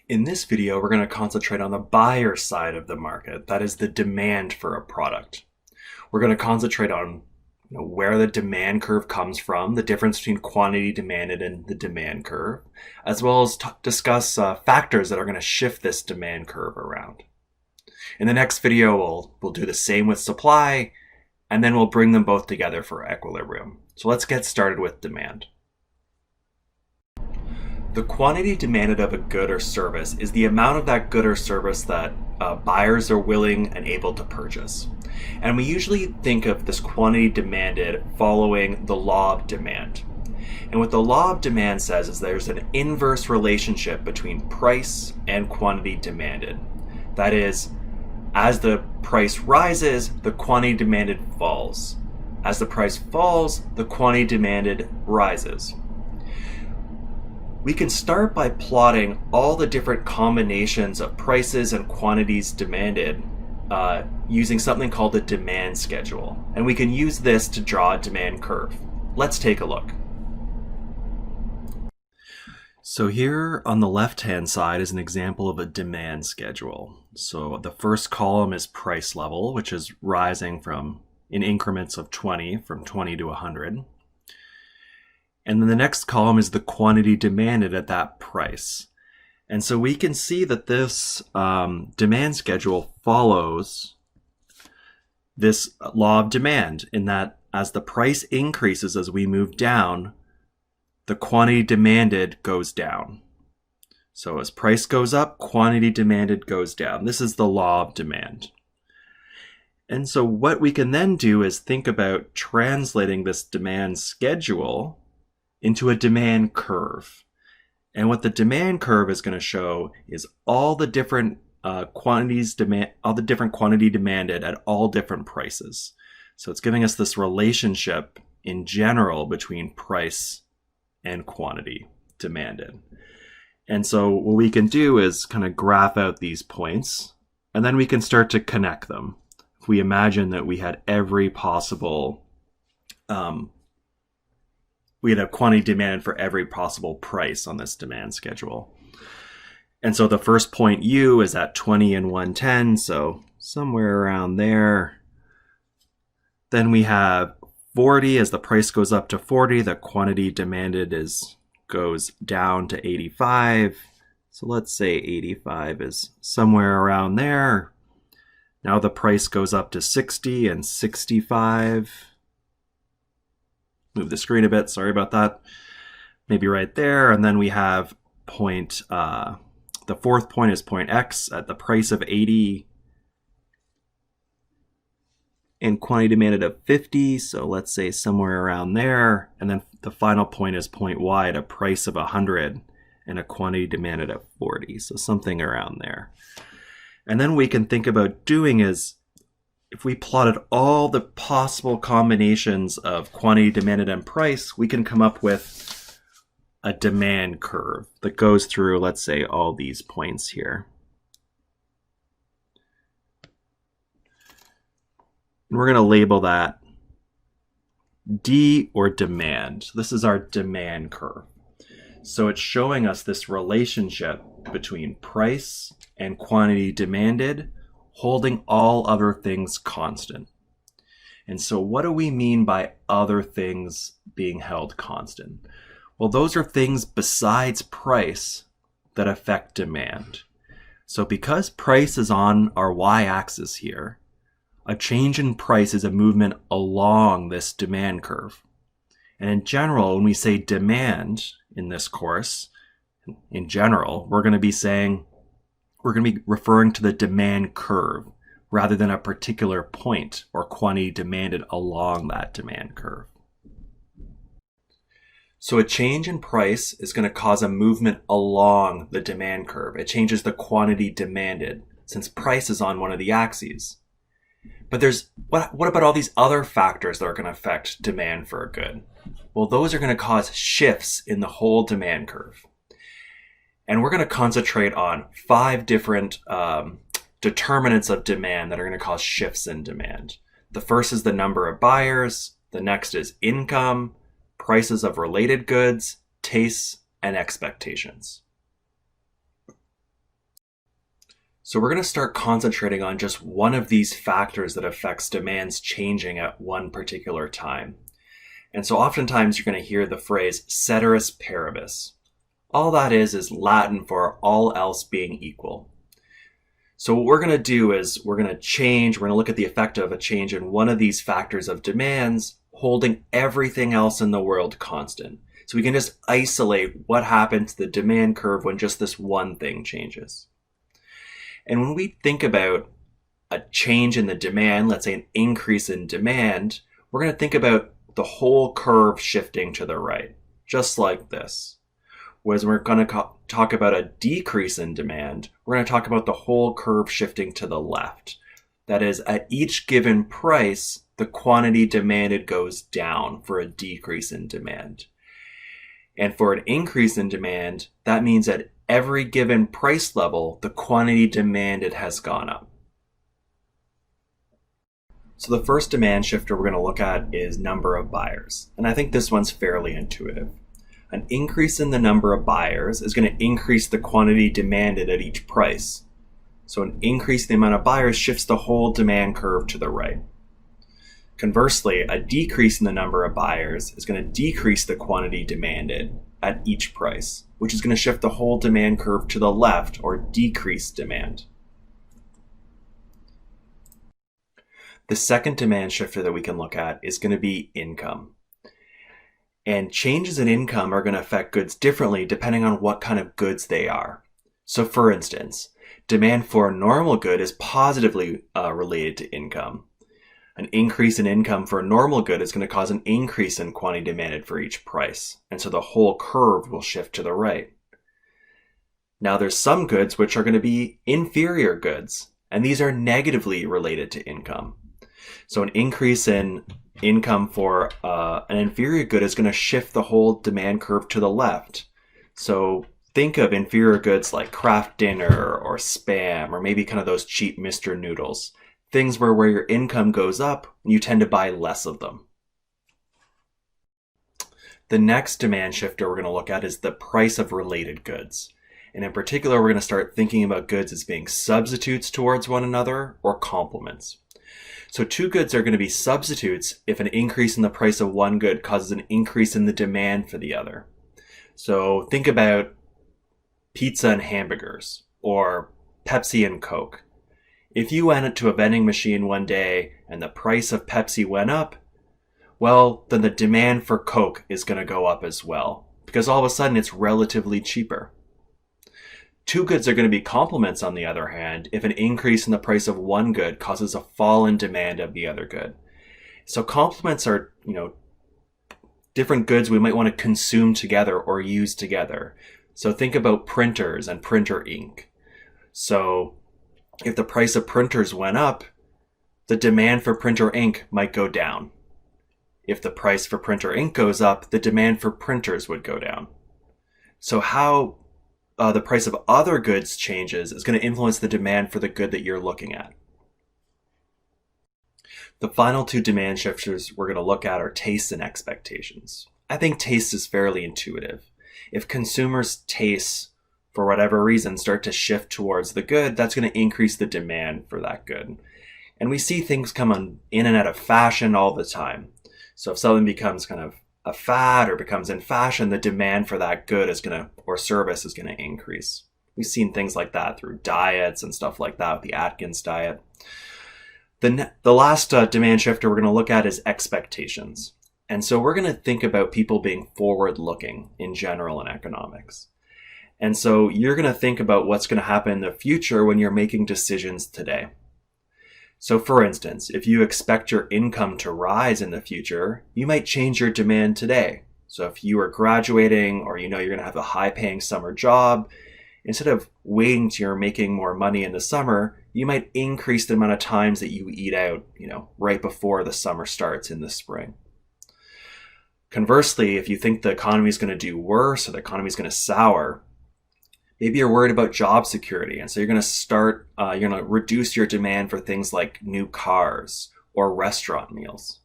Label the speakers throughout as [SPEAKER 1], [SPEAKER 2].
[SPEAKER 1] In this video, we're going to concentrate on the buyer side of the market, that is the demand for a product. We're going to concentrate on where the demand curve comes from, the difference between quantity demanded and the demand curve, as well as discuss factors that are going to shift this demand curve around. In the next video, we'll do the same with supply, and then we'll bring them both together for equilibrium. So let's get started with demand. The quantity demanded of a good or service is the amount of that good or service that buyers are willing and able to purchase. And we usually think of this quantity demanded following the law of demand. And what the law of demand says is there's an inverse relationship between price and quantity demanded. That is, as the price rises, the quantity demanded falls. As the price falls, the quantity demanded rises. We can start by plotting all the different combinations of prices and quantities demanded using something called a demand schedule. And we can use this to draw a demand curve. Let's take a look. So here on the left-hand side is an example of a demand schedule. So the first column is price level, which is rising in increments of 20, from 20 to 100. And then the next column is the quantity demanded at that price. And so we can see that this demand schedule follows this law of demand, in that as the price increases as we move down, the quantity demanded goes down. So as price goes up, quantity demanded goes down. This is the law of demand. And so what we can then do is think about translating this demand schedule into a demand curve. And what the demand curve is going to show is all the different quantity demanded at all different prices. So it's giving us this relationship in general between price and quantity demanded. And so what we can do is kind of graph out these points, and then we can start to connect them. If we imagine that we had every possible we had a quantity demanded for every possible price on this demand schedule. And so the first point U is at 20 and 110, so somewhere around there. Then we have 40. As the price goes up to 40, the quantity demanded goes down to 85. So let's say 85 is somewhere around there. Now the price goes up to 60 and 65. Move the screen a bit, sorry about that. Maybe right there. And then we have the fourth point is point X at the price of 80 and quantity demanded of 50. So let's say somewhere around there. And then the final point is point Y at a price of 100 and a quantity demanded of 40. So something around there. And then we can think about doing is, if we plotted all the possible combinations of quantity demanded and price, we can come up with a demand curve that goes through, let's say, all these points here. And we're going to label that D, or demand. This is our demand curve. So it's showing us this relationship between price and quantity demanded, holding all other things constant. And so what do we mean by other things being held constant? Well, those are things besides price that affect demand. So because price is on our y-axis here, a change in price is a movement along this demand curve. And in general, when we say demand in this course, in general, we're going to be referring to the demand curve rather than a particular point or quantity demanded along that demand curve. So a change in price is going to cause a movement along the demand curve. It changes the quantity demanded since price is on one of the axes. But what about all these other factors that are going to affect demand for a good? Well, those are going to cause shifts in the whole demand curve. And we're going to concentrate on 5 different determinants of demand that are going to cause shifts in demand. The first is the number of buyers. The next is income, prices of related goods, tastes, and expectations. So we're going to start concentrating on just one of these factors that affects demands changing at one particular time. And so oftentimes you're going to hear the phrase ceteris paribus. All that is Latin for all else being equal. So what we're going to do is we're going to look at the effect of a change in one of these factors of demands, holding everything else in the world constant. So we can just isolate what happened to the demand curve when just this one thing changes. And when we think about a change in the demand, let's say an increase in demand, we're going to think about the whole curve shifting to the right, just like this. Whereas we're going to talk about a decrease in demand, we're going to talk about the whole curve shifting to the left. That is, at each given price, the quantity demanded goes down for a decrease in demand. And for an increase in demand, that means at every given price level, the quantity demanded has gone up. So the first demand shifter we're going to look at is number of buyers. And I think this one's fairly intuitive. An increase in the number of buyers is going to increase the quantity demanded at each price. So an increase in the amount of buyers shifts the whole demand curve to the right. Conversely, a decrease in the number of buyers is going to decrease the quantity demanded at each price, which is going to shift the whole demand curve to the left or decrease demand. The second demand shifter that we can look at is going to be income. And changes in income are going to affect goods differently depending on what kind of goods they are. So for instance, demand for a normal good is positively related to income. An increase in income for a normal good is going to cause an increase in quantity demanded for each price. And so the whole curve will shift to the right. Now there's some goods which are going to be inferior goods, and these are negatively related to income. So an increase in income for an inferior good is going to shift the whole demand curve to the left. So think of inferior goods like Kraft Dinner or Spam, or maybe kind of those cheap Mr. Noodles. Things where your income goes up, you tend to buy less of them. The next demand shifter we're going to look at is the price of related goods. And in particular, we're going to start thinking about goods as being substitutes towards one another or complements. So two goods are going to be substitutes if an increase in the price of one good causes an increase in the demand for the other. So think about pizza and hamburgers, or Pepsi and Coke. If you went to a vending machine one day and the price of Pepsi went up, well, then the demand for Coke is going to go up as well, because all of a sudden it's relatively cheaper. Two goods are going to be complements, on the other hand, if an increase in the price of one good causes a fall in demand of the other good. So complements are, different goods we might want to consume together or use together. So think about printers and printer ink. So if the price of printers went up, the demand for printer ink might go down. If the price for printer ink goes up, the demand for printers would go down. So how the price of other goods changes is going to influence the demand for the good that you're looking at. The final two demand shifters we're going to look at are tastes and expectations. I think taste is fairly intuitive. If consumers' tastes, for whatever reason, start to shift towards the good, that's going to increase the demand for that good. And we see things come in and out of fashion all the time. So if something becomes kind of a fad or becomes in fashion, the demand for that good or service is going to increase. We've seen things like that through diets and stuff like that with the Atkins diet. The last demand shifter we're going to look at is expectations. And so we're going to think about people being forward-looking in general in economics. And so you're going to think about what's going to happen in the future when you're making decisions today. So for instance, if you expect your income to rise in the future, you might change your demand today. So if you are graduating or you're going to have a high-paying summer job, instead of waiting till you're making more money in the summer, you might increase the amount of times that you eat out, right before the summer starts in the spring. Conversely, if you think the economy is going to do worse or the economy is going to sour, maybe you're worried about job security. And so you're going to reduce your demand for things like new cars or restaurant meals.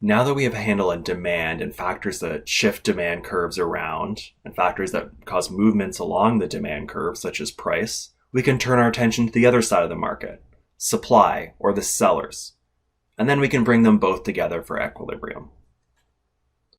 [SPEAKER 1] Now that we have a handle on demand and factors that shift demand curves around, and factors that cause movements along the demand curve, such as price, we can turn our attention to the other side of the market, supply, or the sellers. And then we can bring them both together for equilibrium.